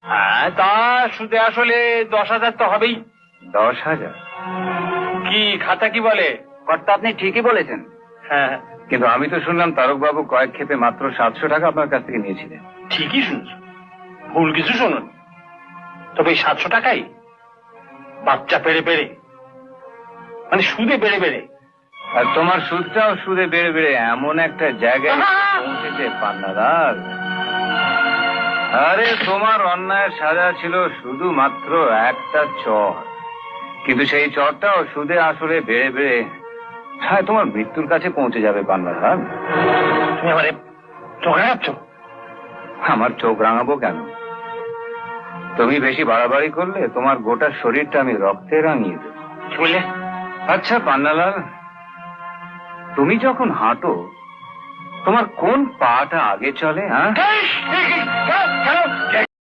হ্যাঁ, তা সুদে আসলে 10,000 তো হবেই। 10,000? কি খাতা কি বলে? কর্তা, আপনি ঠিকই বলেছেন, হ্যাঁ, কিন্তু আমি তো শুনলাম তারকবাবু কয়েক ক্ষেপে মাত্র 700 টাকা আপনার কাছ থেকে নিয়েছিলেন। ঠিকই শুনছো, ভুল কিছু শুনুন। তবে এই 700 টাকাই বাচ্চা পেড়ে পেড়ে, মানে সুদে বেড়ে বেড়ে। আর তোমার সুদটাও সুদে বেড়ে বেড়ে এমন একটা জায়গায় পৌঁছেছে পান্নাদার। আরে তোমার অন্যায়ের সাজা ছিল শুধুমাত্র একটা চর, কিন্তু সেই চরটাও সুদে আসলে বেড়ে বেড়ে হ্যাঁ তোমার মৃত্যুর কাছে পৌঁছে যাবে পান্নাদার। তুমি আমারে চোখ রাঙাচ্ছ? আমার চোখ রাঙাবো কেন? তুমি বেশি বাড়াবাড়ি করলে তোমার গোটা শরীরটা আমি রক্তে রাঙিয়ে দেব। কি বললে? আচ্ছা পান্নালাল, তুমি যখন হাঁটো তোমার কোন পাটা আগে চলে? হ্যাঁ, কেন?